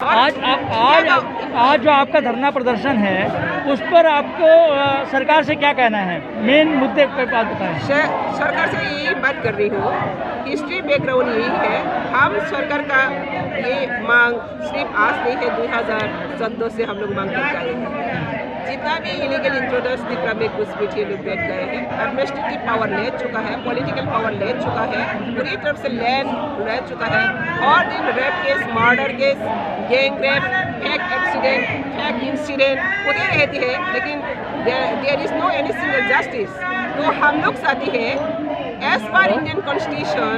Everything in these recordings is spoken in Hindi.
आज जो आपका धरना प्रदर्शन है उस पर आपको सरकार से क्या कहना है? मेन मुद्दे पर बात बताएं। सरकार से यही बात कर रही हूँ, हिस्ट्री बैकग्राउंड यही है। हम सरकार का ये मांग सिर्फ आज नहीं है, 2014 से हम लोग मांग कर रहे हैं। जितना भी इलीगल इंट्रोडर्स त्रिपुरा में घुसपैठिए लोग बैठ गए हैं, एडमिनिस्ट्रेटिव पावर ले चुका है, पॉलिटिकल पावर ले चुका है, पूरी तरफ से लैंड ले चुका है। और दिन rape case, murder case, gang rape, fake accident, fake incident होते रहते हैं, लेकिन there is no any single justice. तो हम लोग चाहते हैं as per Indian constitution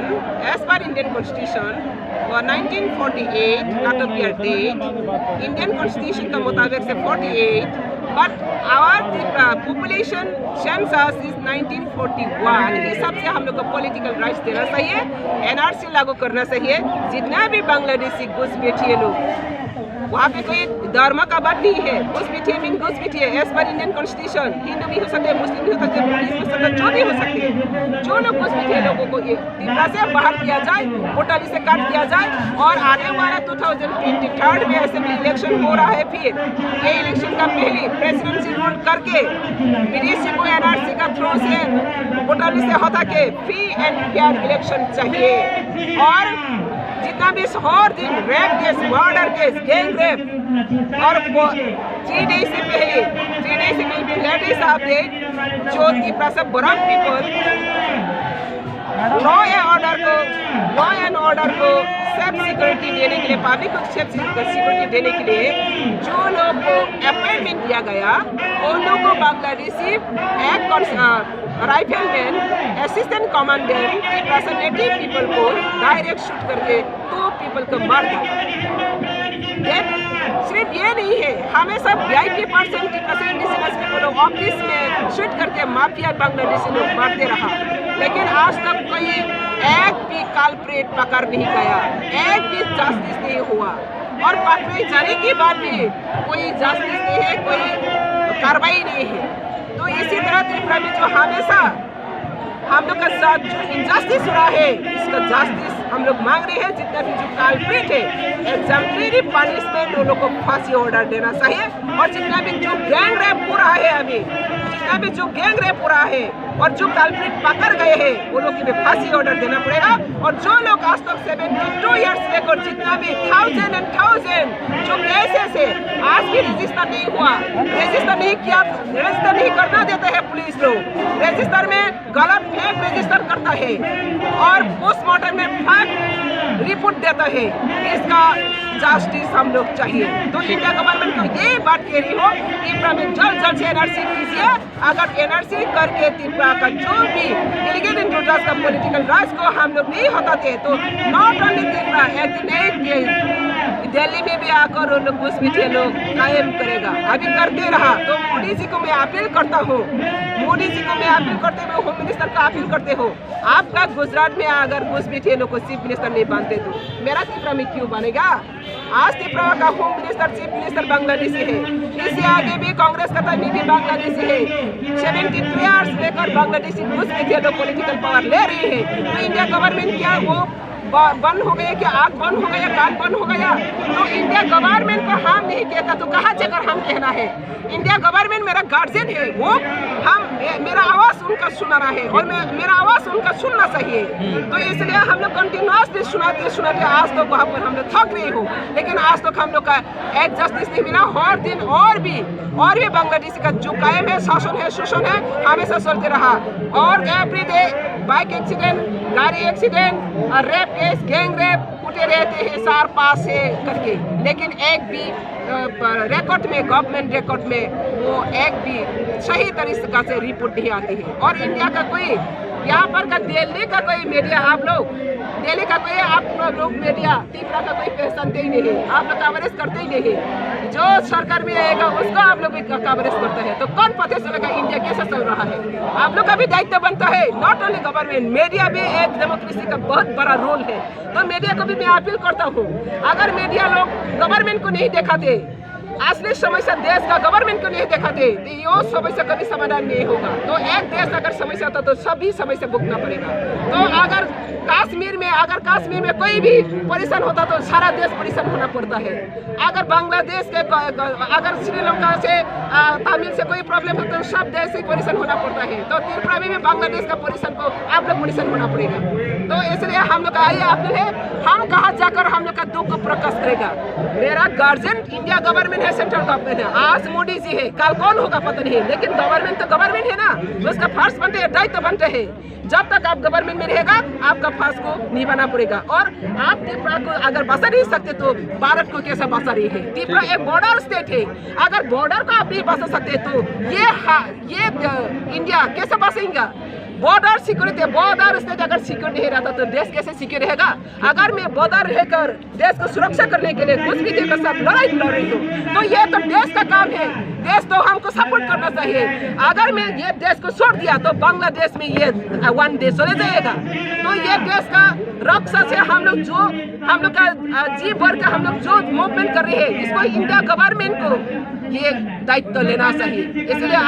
1948 not of your date, Indian constitution के मुताबिक से 48, but our population census is 1941। हिसाब से हम लोग को पॉलिटिकल राइट्स देना चाहिए, एनआरसी लागू करना चाहिए। जितना भी बांग्लादेशी घुसपैठिए लोग, वहाँ पे कोई धर्म का बात नहीं है। घुसपैठिए मीन घुसपैठिए as per Indian constitution. Hindu भी हो सकते हैं, मुस्लिम भी हो सकते हैं, बुद्धिस्ट भी हो सकते हैं, जो भी हो सकते हैं। जो लोग घुसपैठिए लोगों को त्रिपुरा से बाहर किया जाए, कोटाली से काट किया जाए। और आने वाला 2023 में असेंबली इलेक्शन हो रहा है। फिर ये इलेक्शन का पहले प्रेसिडेंसी रूल करके विदेशी को एनआरसी का थ्रू से कोटाली से हटा के फ्री एंड फेयर इलेक्शन चाहिए। और जितना भी हर दिन rape case, murder case, gang rape और 3 डेज से पहले लेडीज अपडेट जो त्रिपुरा से Barak people law and order को सेफ सिक्योरिटी देने के लिए, पब्लिक को सेफ सिक्योरिटी देने के लिए जो लोग को अपॉइंटमेंट दिया गया, उन लोगों को बांग्लादेशी एक राइफलमैन, असिस्टेंट कमांडेंट त्रिपुरा से नेटिव पीपल को डायरेक्ट शूट करके 2 पीपल को मार दिया। सिर्फ ये नहीं है, हमेशा VIP% त्रिपुरा से इंडिजिनस पीपल ऑफिस में शूट करके माफिया बांग्लादेशी लोग मारते रहा। लेकिन आज तक कोई एक भी कल्प्रेट पकड़ नहीं गया, एक भी जस्टिस नहीं हुआ। और पकड़े जाने के बाद भी कोई जस्टिस नहीं है, कोई कार्रवाई नहीं है। तो इसी तरह त्रिपुरा में जो हमेशा हम लोग का साथ जो इनजस्टिस हो रहा है, इसका जस्टिस हम लोग मांग रहे हैं। जितना भी जो कल्प्रेट है, एग्जाम्पलरी पनिशमेंट उन लोग को फांसी ऑर्डर देना चाहिए। और जितना भी जो गैंग रेप हो रहा है अभी, जितना भी जो गैंग रेप हो रहा है और जो कल्प्रेट पकड़ गए हैं, वो लोग की फांसी ऑर्डर देना पड़ेगा। और जो लोग आज तक 72 ईयर्स लेकर जितना भी 1000 जो केसेस है, आज भी रजिस्टर नहीं हुआ, रजिस्टर नहीं किया, रजिस्टर नहीं करना देते हैं पुलिस लोग। रजिस्टर में गलत फेक रजिस्टर करता है और पोस्टमार्टम में फेक रिपोर्ट देता है। इसका जस्टिस हम लोग चाहिए। तो इंडिया गवर्नमेंट को ये बात कह रही हो, त्रिपुरा में जल्द से एनआरसी कीजिए। अगर एनआरसी करके त्रिपुरा का जो भी इलीगल इंट्रोडर्स का पॉलिटिकल राज को हम लोग नहीं हटाते, तो नॉट ओनली त्रिपुरा, दिल्ली में भी आकर उन लोग घुसपैठिए लोग कायम करेगा। अभी करते रहा। तो मोदी जी को मैं अपील करता हूँ, मोदी जी को मैं अपील करते हुए होम मिनिस्टर का अपील करते हो, आपका गुजरात में अगर घुसपैठिए लोग को चीफ मिनिस्टर नहीं बनते तो मेरा त्रिपुरा में क्यों बनेगा? आज त्रिपुरा का home minister, chief minister Bangladeshi है। इससे आगे भी कांग्रेस का भी बांग्लादेशी है। 72 ईयर्स लेकर बांग्लादेशी घुसपैठिए लोग पॉलिटिकल पावर ले रही है। तो इंडिया गवर्नमेंट क्या वो बंद हो गया, क्या आग बंद हो गया, कान बंद हो गया? तो इंडिया गवर्नमेंट को हम नहीं कहता तो कहाँ जाकर हम कहना है? इंडिया गवर्नमेंट मेरा गार्जियन है, वो मेरा आवाज़ उनका सुनाना है और मेरा आवाज़ उनका सुनना चाहिए। तो इसलिए हम लोग कंटिन्यूसली सुनाते आज तक वहाँ पर हम लोग थक नहीं हो। लेकिन आज तक हम लोग का एक जस्टिस नहीं मिला। हर दिन और भी बांग्लादेश का जो कायम है, शासन है, शोषण है, हमेशा चलते रहा। और एवरी डे बाइक एक्सीडेंट, गाड़ी accident, rape case, gang rape उठे रहते हैं 4-5 से करके। लेकिन एक भी रिकॉर्ड में, गवर्नमेंट रिकॉर्ड में वो एक भी सही तरीके से रिपोर्ट नहीं आती है। और इंडिया का कोई यहाँ पर का दिल्ली का कोई मीडिया, आप लोग दिल्ली का कोई आप लोग मीडिया त्रिपुरा का कोई पहचानते ही नहीं है, आप लोग कवरेज करते ही नहीं है। जो सरकार में आएगा उसको आप लोग भी कवरेज करते हैं, तो कौन पता चलेगा इंडिया कैसा चल रहा है? आप लोग का भी दायित्व बनता है। नॉट ओनली गवर्नमेंट, मीडिया भी एक डेमोक्रेसी का बहुत बड़ा रोल है। तो मीडिया को भी मैं अपील करता हूँ, अगर मीडिया लोग गवर्नमेंट को नहीं दिखाते, असली समस्या देश का गवर्नमेंट को नहीं दिखाते तो ये समस्या कभी समाधान नहीं होगा। तो एक देश अगर समस्या होता तो सभी समस्या भुगतना पड़ेगा। तो अगर कश्मीर में कोई भी परेशान होता तो सारा देश परेशान होना पड़ता है। अगर बांग्लादेश के अगर श्रीलंका से तमिल से कोई प्रॉब्लम हो तो सब देश से परेशान होना पड़ता है। तो त्रिपुरा में भी बांग्लादेश का परेशान को आप लोग परेशान होना पड़ेगा। तो इसलिए हम लोग आइए अपील है, हम कहाँ जाकर हम लोग का दुख को प्रकाश करेगा। मेरा गार्जियन इंडिया गवर्नमेंट है, सेंट्रल गवर्नमेंट है। आज मोदी जी है, कल कौन होगा पता नहीं, लेकिन गवर्नमेंट तो गवर्नमेंट है ना, उसका फर्ज बनते है, दायित्व बनते है। जब तक आप गवर्नमेंट में रहेगा आपका फर्ज को निभाना पड़ेगा। और आप त्रिपुरा को अगर बसा नहीं सकते तो भारत को कैसे बसा रही है? त्रिपुरा एक बॉर्डर स्टेट है, अगर बॉर्डर को आप नहीं बसा सकते तो ये इंडिया कैसे बसेगा? बॉर्डर सिक्योरिटी, बॉर्डर स्टेट अगर सिक्योर नहीं रहता तो देश कैसे सिक्योर रहेगा? अगर मैं बॉर्डर रहकर देश को सुरक्षा करने के लिए कुछ भी देश के साथ लड़ाई लड़ रही हूँ तो ये तो देश का काम है, देश तो हमको सपोर्ट करना चाहिए। अगर मैं ये देश को छोड़ दिया तो बांग्लादेश में ये वन डे चले जाएगा। तो ये देश का रक्षा से हम लोग का जी भर का हम लोग जो मूवमेंट कर रहे हैं, इसको इंडिया गवर्नमेंट को ये दायित्व लेना चाहिए। इसलिए